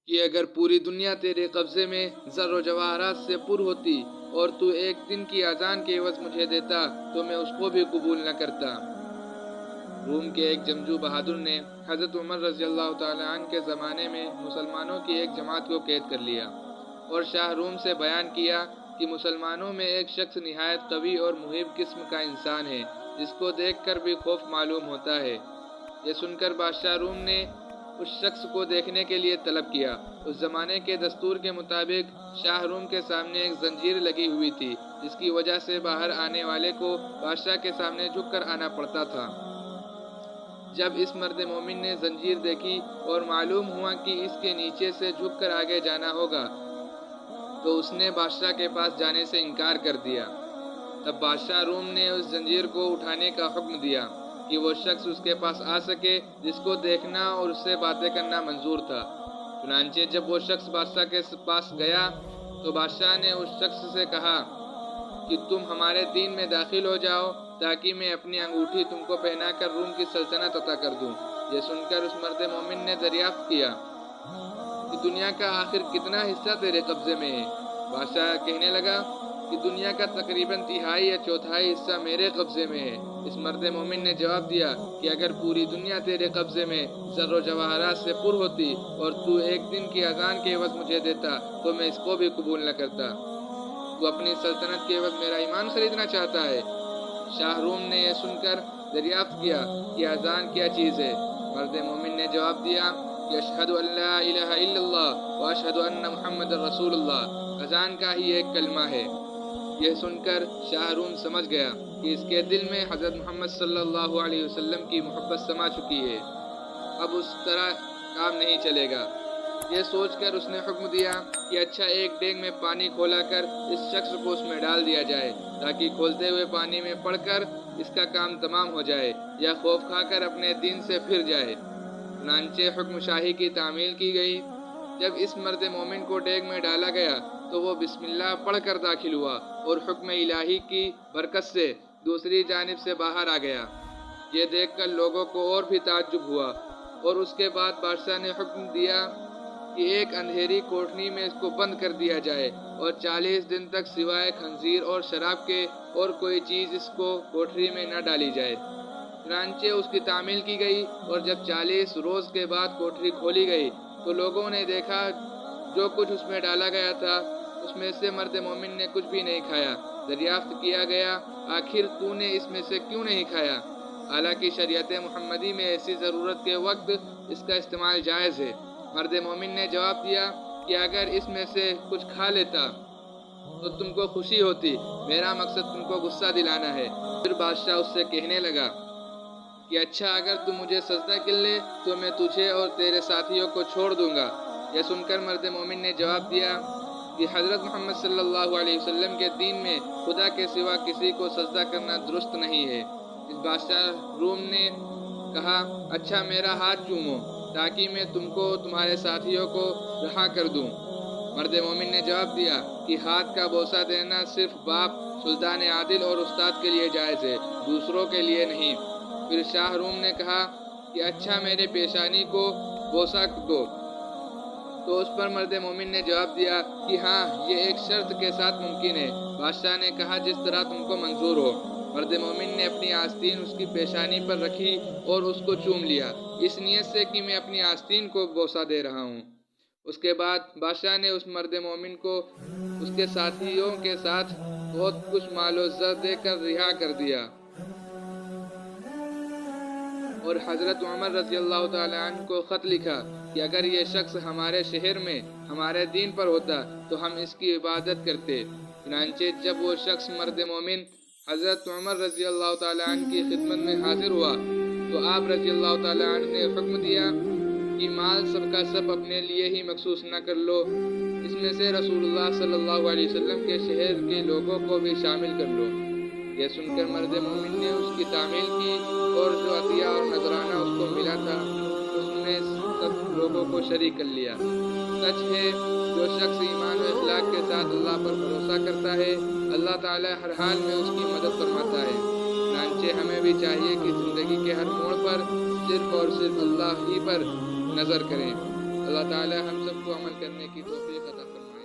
کہ اگر پوری دنیا تیرے قبضے میں زر و جواہرات سے پر ہوتی اور تو ایک دن کی اذان کے عوض مجھے دیتا تو میں اس کو بھی قبول نہ کرتا۔ روم کے ایک جنگجو بہادر نے حضرت عمر رضی اللہ تعالیٰ عنہ کے زمانے میں مسلمانوں کی ایک جماعت کو قید کر لیا اور شاہ روم سے بیان کیا کہ مسلمانوں میں ایک شخص نہایت قوی اور محب قسم کا انسان ہے جس کو دیکھ کر بھی خوف معلوم ہوتا ہے۔ یہ سن کر بادشاہ روم نے اس شخص کو دیکھنے کے لیے طلب کیا۔ اس زمانے کے دستور کے مطابق شاہ روم کے سامنے ایک زنجیر لگی ہوئی تھی جس کی وجہ سے باہر آنے والے کو بادشاہ کے سامنے جھک کر آنا پڑتا تھا۔ جب اس مرد مومن نے زنجیر دیکھی اور معلوم ہوا کہ اس کے نیچے سے جھک کر آگے جانا ہوگا تو اس نے بادشاہ کے پاس جانے سے انکار کر دیا۔ تب بادشاہ روم نے اس زنجیر کو اٹھانے کا حکم دیا کہ وہ شخص اس کے پاس آ سکے جس کو دیکھنا اور اس سے باتیں کرنا منظور تھا۔ چنانچہ جب وہ شخص بادشاہ کے پاس گیا تو بادشاہ نے اس شخص سے کہا کہ تم ہمارے دین میں داخل ہو جاؤ تاکہ میں اپنی انگوٹھی تم کو پہنا کر روم کی سلطنت عطا کر دوں۔ یہ سن کر اس مرد مومن نے دریافت کیا کہ دنیا کا آخر کتنا حصہ تیرے قبضے میں ہے؟ بادشاہ کہنے لگا کہ دنیا کا تقریباً تہائی یا چوتھائی حصہ میرے قبضے میں ہے۔ اس مرد مومن نے جواب دیا کہ اگر پوری دنیا تیرے قبضے میں زر و جواہرات سے پر ہوتی اور تو ایک دن کی اذان کے عوض مجھے دیتا تو میں اس کو بھی قبول نہ کرتا۔ تو اپنی سلطنت کے عوض میرا ایمان خریدنا چاہتا ہے؟ شاہ روم نے یہ سن کر دریافت کیا کہ اذان کیا چیز ہے؟ مرد مومن نے جواب دیا کہ اشہد ان لا الہ الا اللہ و اشہد ان محمد رسول اللہ، اذان کا ہی ایک کلمہ ہے۔ یہ سن کر شاہ روم سمجھ گیا کہ اس کے دل میں حضرت محمد صلی اللہ علیہ وسلم کی محبت سما چکی ہے، اب اس طرح کام نہیں چلے گا۔ یہ سوچ کر اس نے حکم دیا کہ اچھا ایک ڈینگ میں پانی کھولا کر اس شخص کو اس میں ڈال دیا جائے تاکہ کھولتے ہوئے پانی میں پڑ کر اس کا کام تمام ہو جائے یا خوف کھا کر اپنے دین سے پھر جائے۔ چنانچہ حکم شاہی کی تعمیل کی گئی۔ جب اس مرد مومن کو ڈینگ میں ڈالا گیا تو وہ بسم اللہ پڑھ کر داخل ہوا اور حکم الہی کی برکت سے دوسری جانب سے باہر آ گیا۔ یہ دیکھ کر لوگوں کو اور بھی تعجب ہوا اور اس کے بعد بادشاہ نے حکم دیا کہ ایک اندھیری کوٹھری میں اس کو بند کر دیا جائے اور 40 دن تک سوائے خنزیر اور شراب کے اور کوئی چیز اس کو کوٹھری میں نہ ڈالی جائے۔ چنانچہ اس کی تعمیل کی گئی اور جب 40 روز کے بعد کوٹھری کھولی گئی تو لوگوں نے دیکھا جو کچھ اس میں ڈالا گیا تھا اس میں سے مرد مومن نے کچھ بھی نہیں کھایا۔ دریافت کیا گیا آخر تو نے اس میں سے کیوں نہیں کھایا؟ حالانکہ شریعت محمدی میں ایسی ضرورت کے وقت اس کا استعمال جائز ہے۔ مرد مومن نے جواب دیا کہ اگر اس میں سے کچھ کھا لیتا تو تم کو خوشی ہوتی، میرا مقصد تم کو غصہ دلانا ہے۔ پھر بادشاہ اس سے کہنے لگا کہ اچھا اگر تم مجھے سجدہ کر لے تو میں تجھے اور تیرے ساتھیوں کو چھوڑ دوں گا۔ یہ سن کر مرد مومن نے جواب دیا کہ حضرت محمد صلی اللہ علیہ وسلم کے دین میں خدا کے سوا کسی کو سجدہ کرنا درست نہیں ہے۔ اس بادشاہ روم نے کہا اچھا میرا ہاتھ چومو تاکہ میں تم کو تمہارے ساتھیوں کو رہا کر دوں۔ مرد مومن نے جواب دیا کہ ہاتھ کا بوسہ دینا صرف باپ، سلطان عادل اور استاد کے لیے جائز ہے، دوسروں کے لیے نہیں۔ پھر شاہ روم نے کہا کہ اچھا میرے پیشانی کو بوسہ دو۔ تو اس پر مرد مومن نے جواب دیا کہ ہاں یہ ایک شرط کے ساتھ ممکن ہے۔ بادشاہ نے کہا جس طرح تم کو منظور ہو۔ مرد مومن نے اپنی آستین اس کی پیشانی پر رکھی اور اس کو چوم لیا اس نیت سے کہ میں اپنی آستین کو بوسہ دے رہا ہوں۔ اس کے بعد بادشاہ نے اس مرد مومن کو اس کے ساتھیوں کے ساتھ بہت کچھ مال و زر دے کر رہا کر دیا اور حضرت عمر رضی اللہ تعالیٰ عنہ کو خط لکھا کہ اگر یہ شخص ہمارے شہر میں ہمارے دین پر ہوتا تو ہم اس کی عبادت کرتے۔ چنانچہ جب وہ شخص مرد مومن حضرت عمر رضی اللہ تعالیٰ عنہ کی خدمت میں حاضر ہوا تو آپ رضی اللہ تعالیٰ عنہ نے حکم دیا کہ مال سب کا سب اپنے لیے ہی مخصوص نہ کر لو، اس میں سے رسول اللہ صلی اللہ علیہ وسلم کے شہر کے لوگوں کو بھی شامل کر لو۔ یہ سن کر مرد مومن نے اس کی تعمیل کی اور جو عطیہ اور نذرانہ اس کو ملا تھا اس میں سب لوگوں کو شریک کر لیا۔ سچ ہے جو شخص ایمان و اخلاق کے ساتھ اللہ پر بھروسہ کرتا ہے اللہ تعالیٰ ہر حال میں اس کی مدد فرماتا ہے۔ چنانچہ ہمیں بھی چاہیے کہ زندگی کے ہر موڑ پر صرف اور صرف اللہ ہی پر نظر کریں۔ اللہ تعالی ہم سب کو عمل کرنے کی توفیق عطا فرمائے۔